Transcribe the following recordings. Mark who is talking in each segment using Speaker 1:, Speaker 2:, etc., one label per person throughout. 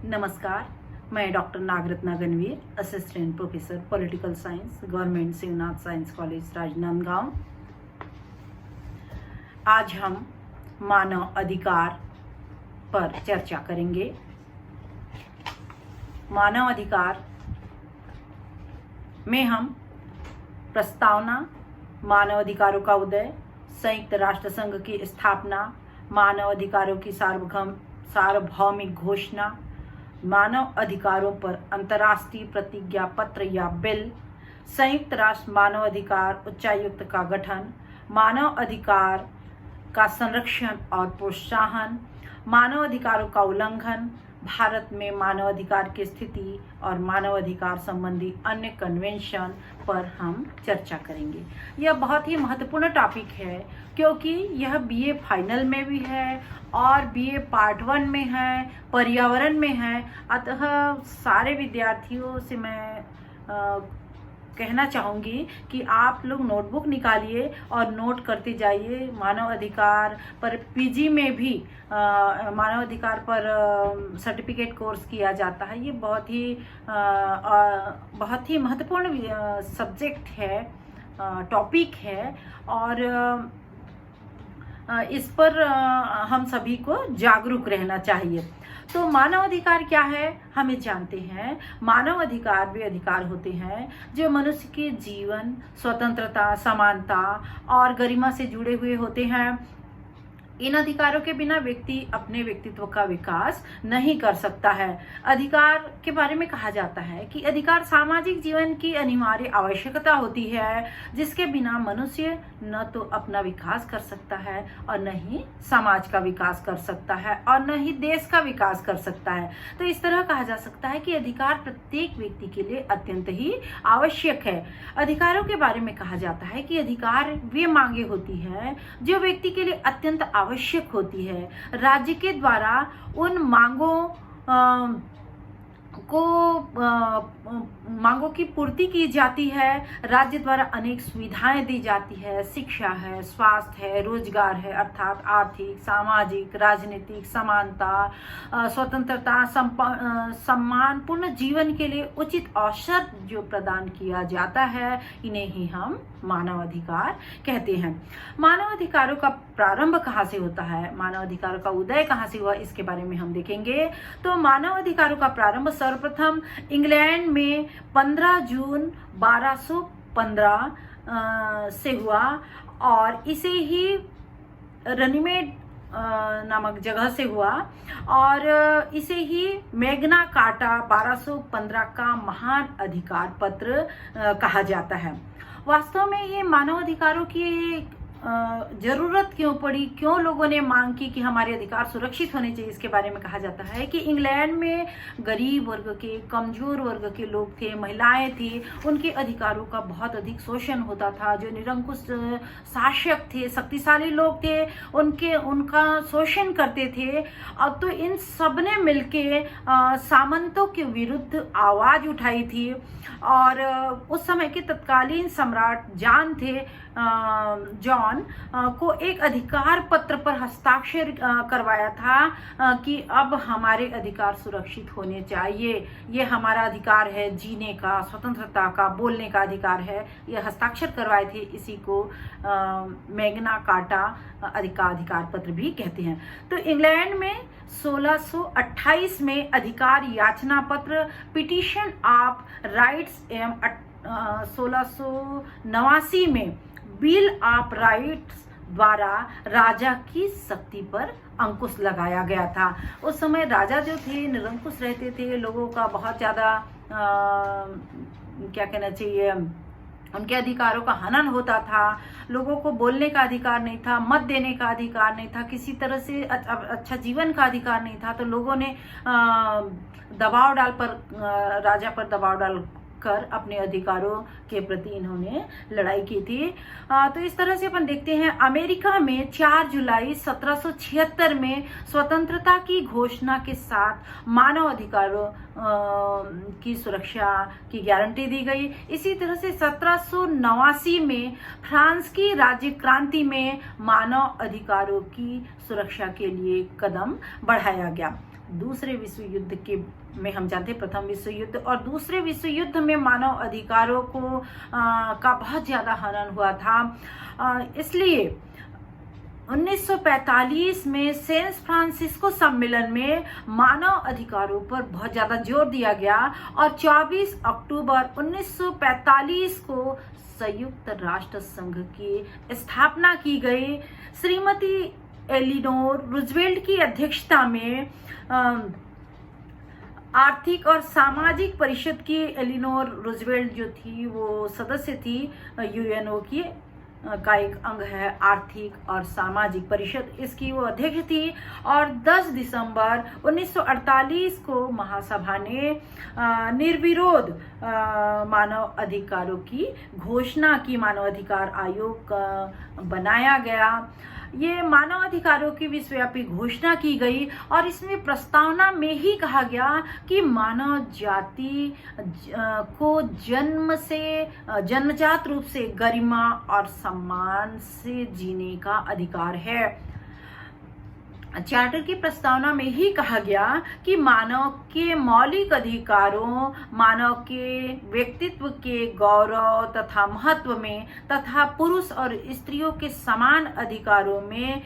Speaker 1: नमस्कार, मैं doctor Nagaratna Ganvir, assistant professor political science, government Shivnath science college Rajnandgaon. आज हम मानव अधिकार पर चर्चा करेंगे। मानव अधिकार में हम प्रस्तावना, मानव अधिकारों का उदय, संयुक्त राष्ट्र संघ की स्थापना, मानव अधिकारों की सार्वभौमिक घोषणा, मानव अधिकारों पर अंतर्राष्ट्रीय प्रतिज्ञा पत्र या बिल, संयुक्त राष्ट्र मानव अधिकार उच्चायुक्त का गठन, मानव अधिकार का संरक्षण और प्रोत्साहन, मानव अधिकारों का उल्लंघन, भारत में मानव अधिकार की स्थिति और मानव अधिकार संबंधी अन्य कन्वेंशन पर हम चर्चा करेंगे। यह बहुत ही महत्वपूर्ण टॉपिक है क्योंकि यह बीए फाइनल में भी है और बीए पार्ट 1 में है, पर्यावरण में है। अतः सारे विद्यार्थियों से मैं कहना चाहूँगी कि आप लोग नोटबुक निकालिए और नोट करते जाइए। मानव अधिकार पर पीजी में भी मानव अधिकार पर सर्टिफिकेट कोर्स किया जाता है। ये बहुत ही महत्वपूर्ण सब्जेक्ट है, टॉपिक है और इस पर हम सभी को जागरूक रहना चाहिए। तो मानव अधिकार क्या है, हमें जानते हैं। मानव अधिकार वे अधिकार होते हैं जो मनुष्य के जीवन, स्वतंत्रता, समानता और गरिमा से जुड़े हुए होते हैं। इन अधिकारों के बिना व्यक्ति अपने व्यक्तित्व का विकास नहीं कर सकता है। अधिकार के बारे में कहा जाता है कि अधिकार सामाजिक जीवन की अनिवार्य आवश्यकता होती है, जिसके बिना मनुष्य न तो अपना विकास कर सकता है और न ही समाज का विकास कर सकता है और न ही देश का विकास कर सकता है। तो इस तरह कहा जा सकता है कि अधिकार प्रत्येक व्यक्ति के लिए अत्यंत ही आवश्यक है। अधिकारों के बारे में कहा जाता है कि अधिकार वे मांगे होती है जो व्यक्ति के लिए अत्यंत आवश्यक होती है। राज्य के द्वारा उन मांगों की पूर्ति की जाती है। राज्य द्वारा अनेक सुविधाएं दी जाती है, शिक्षा है, स्वास्थ्य है, रोजगार है, अर्थात आर्थिक, सामाजिक, राजनीतिक समानता, स्वतंत्रता, सम्मानपूर्ण जीवन के लिए उचित अवसर जो प्रदान किया जाता है, इन्हें ही हम मानव अधिकार कहते हैं। मानव अधिकारों का प्रारंभ कहाँ से होता है, मानव अधिकारों का उदय कहाँ से हुआ, इसके बारे में हम देखेंगे। तो मानव अधिकारों का प्रारंभ सर्वप्रथम इंग्लैंड में 15 जून 1215 से हुआ और इसे ही रनीमेड नामक जगह से हुआ और इसे ही मैग्ना कार्टा 1215 का महान अधिकार पत्र कहा जाता है। वास्तव में ये मानव अधिकारों की जरूरत क्यों पड़ी, क्यों लोगों ने मांग की कि हमारे अधिकार सुरक्षित होने चाहिए, इसके बारे में कहा जाता है कि इंग्लैंड में गरीब वर्ग के, कमजोर वर्ग के लोग थे, महिलाएं थी, उनके अधिकारों का बहुत अधिक शोषण होता था। जो निरंकुश शासक थे, शक्तिशाली लोग थे, उनका शोषण करते थे। अब तो इन सब ने मिलके सामंतों के विरुद्ध आवाज उठाई थी और उस समय के तत्कालीन सम्राट जॉन को एक अधिकार पत्र पर हस्ताक्षर करवाया था कि अब हमारे अधिकार सुरक्षित होने चाहिए। ये हमारा अधिकार है, जीने का, स्वतंत्रता का, बोलने का अधिकार है। ये हस्ताक्षर करवाए थे, इसी को मैग्ना कार्टा अधिकार पत्र भी कहते हैं। तो इंग्लैंड में 1628 में अधिकार याचना पत्र पिटीशन ऑफ राइट्स एवं 1689 में बिल ऑफ राइट्स द्वारा राजा की शक्ति पर अंकुश लगाया गया था। उस समय राजा जो थे निरंकुश रहते थे, लोगों का बहुत ज्यादा क्या कहना चाहिए, उनके अधिकारों का हनन होता था। लोगों को बोलने का अधिकार नहीं था, मत देने का अधिकार नहीं था, किसी तरह से अच्छा जीवन का अधिकार नहीं था। तो लोगों ने राजा पर दबाव डाल कर अपने अधिकारों के प्रति इन्होंने लड़ाई की थी। तो इस तरह से अपन देखते हैं अमेरिका में 4 जुलाई 1776 में स्वतंत्रता की घोषणा के साथ मानव अधिकारों की सुरक्षा की गारंटी दी गई। इसी तरह से 1789 में फ्रांस की राज्य क्रांति में मानव अधिकारों की सुरक्षा के लिए कदम बढ़ाया गया। दूसरे विश्व युद्ध के में हम जानते हैं, प्रथम विश्व युद्ध और दूसरे विश्व युद्ध में मानव अधिकारों को का बहुत ज़्यादा हनन हुआ था। इसलिए 1945 में सैन फ्रांसिस्को सम्मेलन में मानव अधिकारों पर बहुत ज़्यादा जोर दिया गया और 24 अक्टूबर 1945 को संयुक्त राष्ट्र संघ की स्थापना की गई। श्रीमती एलिनोर रूजवेल्ट की अध्यक्षता में आर्थिक और सामाजिक परिषद की एलिनोर रूजवेल्ट जो थी वो सदस्य थी यूएनओ की का एक अंग है आर्थिक और सामाजिक परिषद, इसकी वो अध्यक्ष थी। और 10 दिसंबर 1948 को महासभा ने निर्विरोध मानव अधिकारों की घोषणा की, मानव अधिकार आयोग बनाया गया। ये मानव अधिकारों की विश्वव्यापी घोषणा की गई और इसमें प्रस्तावना में ही कहा गया कि मानव जाति को जन्मजात रूप से गरिमा और सम्मान से जीने का अधिकार है। चार्टर की प्रस्तावना में ही कहा गया कि मानव के मौलिक अधिकारों, मानव के व्यक्तित्व के गौरव तथा महत्व में तथा पुरुष और स्त्रियों के समान अधिकारों में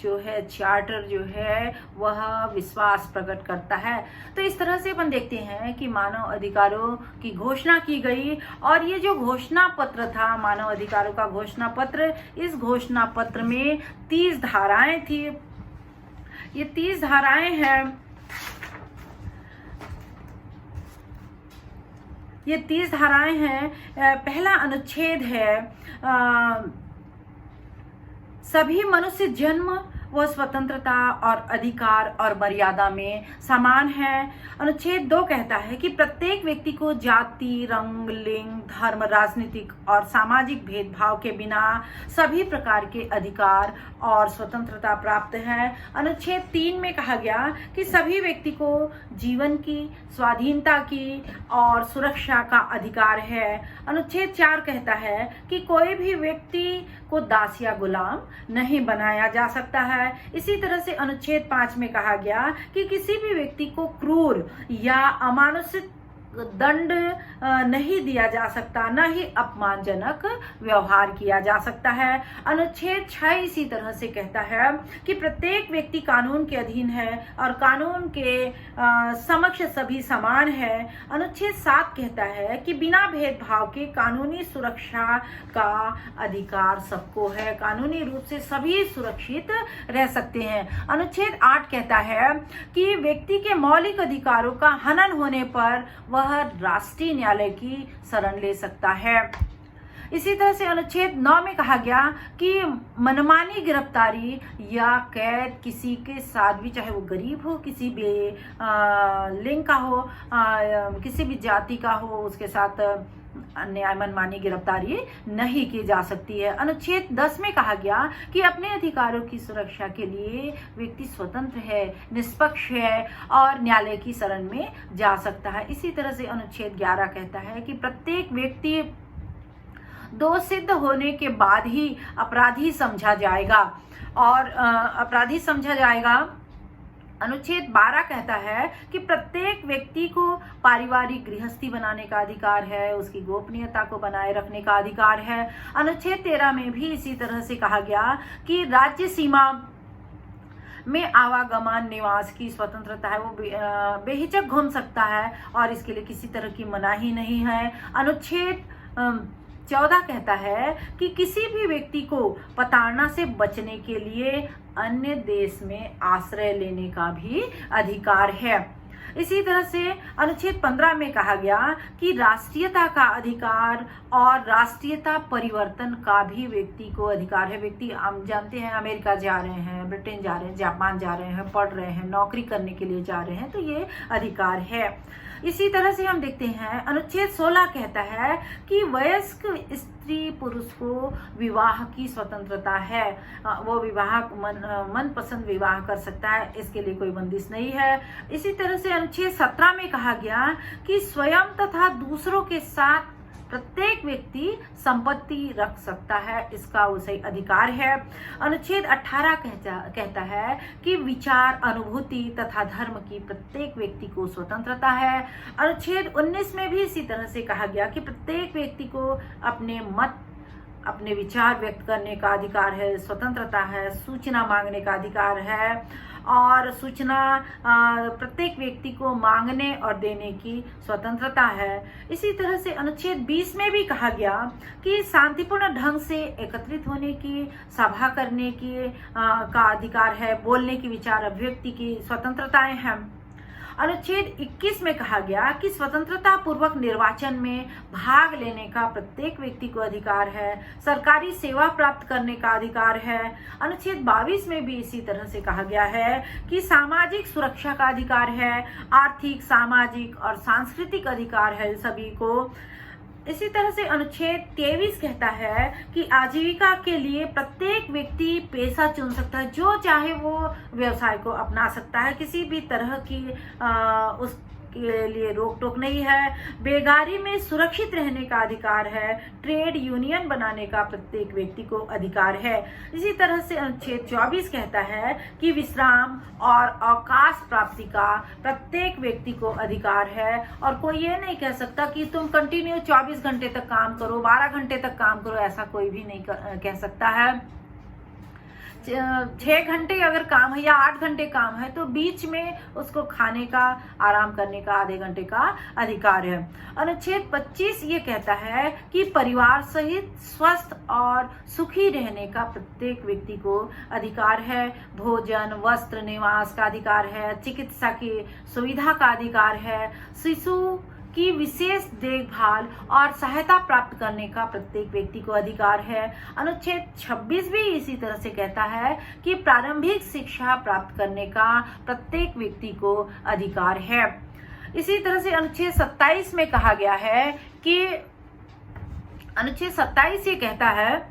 Speaker 1: जो है चार्टर जो है वह विश्वास प्रकट करता है। तो इस तरह से अपन देखते हैं कि मानव अधिकारों की घोषणा की गई और ये जो घोषणा पत्र था, मानव अधिकारों का घोषणा पत्र, इस घोषणा पत्र में 30 धाराएं थी। ये 30 धाराएं हैं। ये 30 धाराएं हैं। पहला अनुच्छेद है सभी मनुष्य जन्म व स्वतंत्रता और अधिकार और मर्यादा में समान है। अनुच्छेद 2 कहता है कि प्रत्येक व्यक्ति को जाति, रंग, लिंग, धर्म, राजनीतिक और सामाजिक भेदभाव के बिना सभी प्रकार के अधिकार और स्वतंत्रता प्राप्त है। अनुच्छेद 3 में कहा गया कि सभी व्यक्ति को जीवन की, स्वाधीनता की और सुरक्षा का अधिकार है। अनुच्छेद 4 कहता है कि कोई भी व्यक्ति को दास या गुलाम नहीं बनाया जा सकता है। इसी तरह से अनुच्छेद 5 में कहा गया कि किसी भी व्यक्ति को क्रूर या अमानुषिक दंड नहीं दिया जा सकता, न ही अपमानजनक व्यवहार किया जा सकता है। अनुच्छेद 6 इसी तरह से कहता है कि प्रत्येक व्यक्ति कानून के अधीन है और कानून के समक्ष सभी समान है। अनुच्छेद 7 कहता है कि बिना भेदभाव के कानूनी सुरक्षा का अधिकार सबको है, कानूनी रूप से सभी सुरक्षित रह सकते हैं। अनुच्छेद 8 कहता है कि व्यक्ति के मौलिक अधिकारों का हनन होने पर वह राष्ट्रीय न्यायालय की शरण ले सकता है। इसी तरह से अनुच्छेद 9 में कहा गया कि मनमानी गिरफ्तारी या कैद किसी के साथ भी, चाहे वो गरीब हो, किसी भी लिंग का हो, किसी भी जाति का हो, उसके साथ अन्याय मनमानी गिरफ्तारी नहीं की जा सकती है। अनुच्छेद 10 में कहा गया कि अपने अधिकारों की सुरक्षा के लिए व्यक्ति स्वतंत्र है, निष्पक्ष है और न्यायालय की शरण में जा सकता है। इसी तरह से अनुच्छेद 11 कहता है कि प्रत्येक व्यक्ति दोष सिद्ध होने के बाद ही अपराधी समझा जाएगा और अपराधी समझा जाएगा। अनुच्छेद 12 कहता है कि प्रत्येक व्यक्ति को पारिवारिक गृहस्थी बनाने का अधिकार है, उसकी गोपनीयता को बनाए रखने का अधिकार है। अनुच्छेद 13 में भी इसी तरह से कहा गया कि राज्य सीमा में आवागमन, निवास की स्वतंत्रता है, वो बेहिचक घूम सकता है और इसके लिए किसी तरह की मनाही नहीं है। अनुच्छेद 14 कहता है कि किसी भी व्यक्ति को प्रताड़ना से बचने के लिए अन्य देश में आश्रय लेने का भी अधिकार है। इसी तरह से अनुच्छेद 15 में कहा गया कि राष्ट्रीयता का अधिकार और राष्ट्रीयता परिवर्तन का भी व्यक्ति को अधिकार है। व्यक्ति हम जानते हैं अमेरिका जा रहे हैं, ब्रिटेन जा रहे हैं, जापान जा रहे हैं, पढ़ रहे हैं, नौकरी करने के लिए जा रहे हैं, तो ये अधिकार है। इसी तरह से हम देखते हैं अनुच्छेद 16 कहता है कि वयस्क स्त्री पुरुष को विवाह की स्वतंत्रता है, वो विवाह मनपसंद विवाह कर सकता है, इसके लिए कोई बंदिश नहीं है। इसी तरह से अनुच्छेद 17 में कहा गया कि स्वयं तथा दूसरों के साथ प्रत्येक व्यक्ति संपत्ति रख सकता है, इसका उसे अधिकार है। अनुच्छेद 18 कहता है कि विचार, अनुभूति तथा धर्म की प्रत्येक व्यक्ति को स्वतंत्रता है। अनुच्छेद 19 में भी इसी तरह से कहा गया कि प्रत्येक व्यक्ति को अपने मत, अपने विचार व्यक्त करने का अधिकार है, स्वतंत्रता है। सूचना मांगने का अधिकार है और सूचना प्रत्येक व्यक्ति को मांगने और देने की स्वतंत्रता है। इसी तरह से अनुच्छेद 20 में भी कहा गया कि शांतिपूर्ण ढंग से एकत्रित होने की, सभा करने की का अधिकार है, बोलने की, विचार अभिव्यक्ति की स्वतंत्रताएं हैं। अनुच्छेद 21 में कहा गया कि स्वतंत्रता पूर्वक निर्वाचन में भाग लेने का प्रत्येक व्यक्ति को अधिकार है, सरकारी सेवा प्राप्त करने का अधिकार है। अनुच्छेद 22 में भी इसी तरह से कहा गया है कि सामाजिक सुरक्षा का अधिकार है, आर्थिक, सामाजिक और सांस्कृतिक अधिकार है सभी को। इसी तरह से अनुच्छेद 23 कहता है कि आजीविका के लिए प्रत्येक व्यक्ति पेशा चुन सकता है, जो चाहे वो व्यवसाय को अपना सकता है, किसी भी तरह की उसके लिए रोक टोक नहीं है। बेगारी में सुरक्षित रहने का अधिकार है, ट्रेड यूनियन बनाने का प्रत्येक व्यक्ति को अधिकार है। इसी तरह से अनुच्छेद 24 कहता है कि विश्राम और अवकाश प्राप्ति का प्रत्येक व्यक्ति को अधिकार है और कोई ये नहीं कह सकता कि तुम कंटिन्यू 24 घंटे तक काम करो, 12 घंटे तक काम करो, ऐसा कोई भी नहीं कह सकता है। 6 घंटे अगर काम है या 8 घंटे काम है तो बीच में उसको खाने का, आराम करने का आधे घंटे का अधिकार है। अनुच्छेद 25 ये कहता है कि परिवार सहित स्वस्थ और सुखी रहने का प्रत्येक व्यक्ति को अधिकार है। भोजन, वस्त्र, निवास का अधिकार है, चिकित्सा की सुविधा का अधिकार है, शिशु की विशेष देखभाल और सहायता प्राप्त करने का प्रत्येक व्यक्ति को अधिकार है। अनुच्छेद 26 भी इसी तरह से कहता है कि प्रारंभिक शिक्षा प्राप्त करने का प्रत्येक व्यक्ति को अधिकार है। इसी तरह से अनुच्छेद 27 में कहा गया है कि अनुच्छेद 27 ये कहता है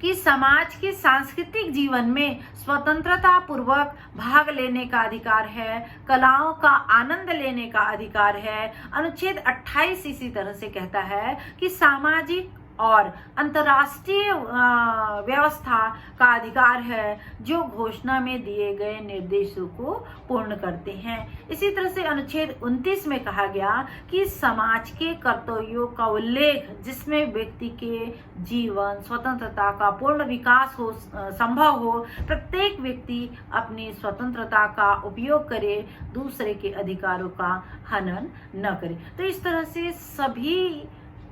Speaker 1: कि समाज के सांस्कृतिक जीवन में स्वतंत्रता पूर्वक भाग लेने का अधिकार है, कलाओं का आनंद लेने का अधिकार है। अनुच्छेद 28 इसी तरह से कहता है कि सामाजिक और अंतर्राष्ट्रीय व्यवस्था का अधिकार है जो घोषणा में दिए गए निर्देशों को पूर्ण करते हैं। इसी तरह से अनुच्छेद 29 में कहा गया कि समाज के कर्तव्यों का उल्लेख जिसमें व्यक्ति के जीवन स्वतंत्रता का पूर्ण विकास हो, संभव हो, प्रत्येक व्यक्ति अपनी स्वतंत्रता का उपयोग करे, दूसरे के अधिकारों का हनन न करे। तो इस तरह से सभी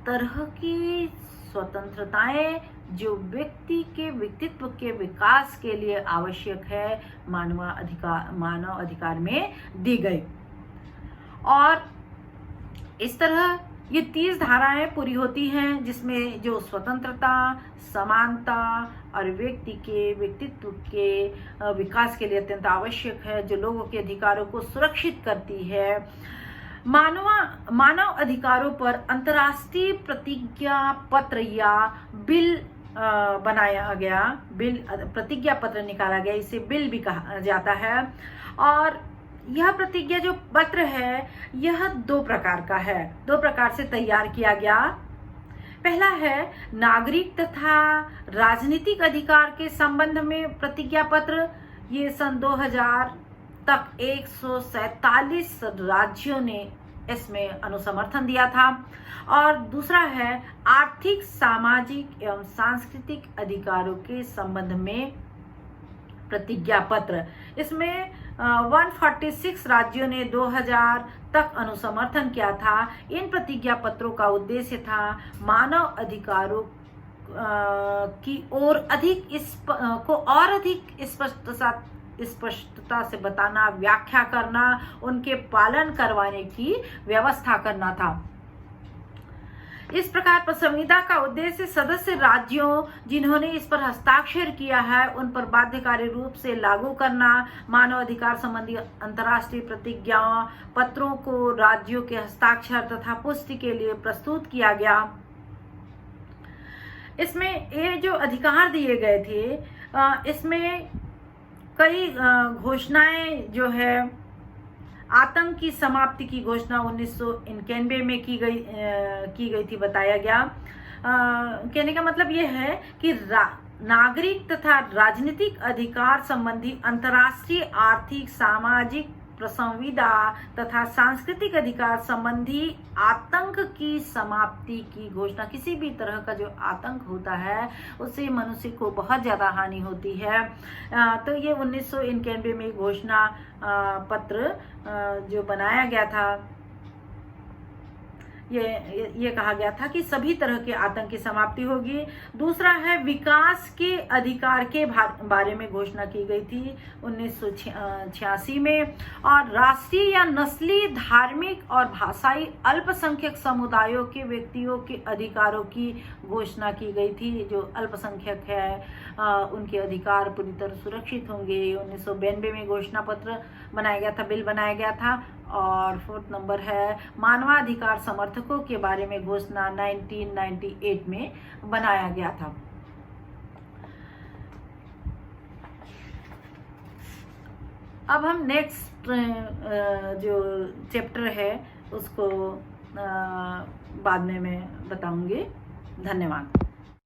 Speaker 1: तरह की स्वतंत्रताएं जो व्यक्ति के व्यक्तित्व के विकास के लिए आवश्यक है मानव अधिकार में दी गई। और इस तरह ये 30 धाराएं पूरी होती हैं जिसमें जो स्वतंत्रता, समानता और व्यक्ति के व्यक्तित्व के विकास के लिए अत्यंत आवश्यक है, जो लोगों के अधिकारों को सुरक्षित करती है। मानव अधिकारों पर अंतर्राष्ट्रीय प्रतिज्ञा पत्र या बिल बनाया गया, बिल प्रतिज्ञा पत्र निकाला गया, इसे बिल भी कहा जाता है। और यह प्रतिज्ञा जो पत्र है यह 2 प्रकार का है, 2 प्रकार से तैयार किया गया। पहला है नागरिक तथा राजनीतिक अधिकार के संबंध में प्रतिज्ञा पत्र। ये सन 2000 तक 147 राज्यों ने इसमें अनुसमर्थन दिया था। और दूसरा है आर्थिक, सामाजिक एवं सांस्कृतिक अधिकारों के संबंध में प्रतिज्ञा पत्र। इसमें 146 राज्यों ने 2000 तक अनुसमर्थन किया था। इन प्रतिज्ञा पत्रों का उद्देश्य था मानव अधिकारों की ओर अधिक स्पष्टता से बताना, व्याख्या करना, उनके पालन करवाने की व्यवस्था करना था। इस प्रकार संविदा का उद्देश्य सदस्य राज्यों जिन्होंने इस पर हस्ताक्षर किया है उन पर बाध्यकारी रूप से लागू करना, मानव अधिकार संबंधी अंतर्राष्ट्रीय प्रतिज्ञा पत्रों को राज्यों के हस्ताक्षर तथा पुष्टि के लिए प्रस्तुत किया गया। इसमें ये जो अधिकार दिए गए थे इसमें कई घोषणाएं जो है आतंक की समाप्ति की घोषणा 1991 में की गई थी, बताया गया। कहने का मतलब ये है कि नागरिक तथा राजनीतिक अधिकार संबंधी अंतर्राष्ट्रीय आर्थिक, सामाजिक, संविदा तथा सांस्कृतिक अधिकार संबंधी आतंक की समाप्ति की घोषणा। किसी भी तरह का जो आतंक होता है उससे मनुष्य को बहुत ज़्यादा हानि होती है। तो ये 1991 में घोषणा पत्र जो बनाया गया था, ये कहा गया था कि सभी तरह के आतंक की समाप्ति होगी। दूसरा है विकास के अधिकार के बारे में घोषणा की गई थी 1986 में। और राष्ट्रीय या नस्ली, धार्मिक और भाषाई अल्पसंख्यक समुदायों के व्यक्तियों के अधिकारों की घोषणा की गई थी। जो अल्पसंख्यक है उनके अधिकार पूरी तरह सुरक्षित होंगे। 1992 में घोषणा पत्र बनाया गया था, बिल बनाया गया था। और 4th नंबर है मानवाधिकार समर्थकों के बारे में घोषणा 1998 में बनाया गया था। अब हम नेक्स्ट जो चैप्टर है उसको बाद में मैं बताऊंगी। धन्यवाद।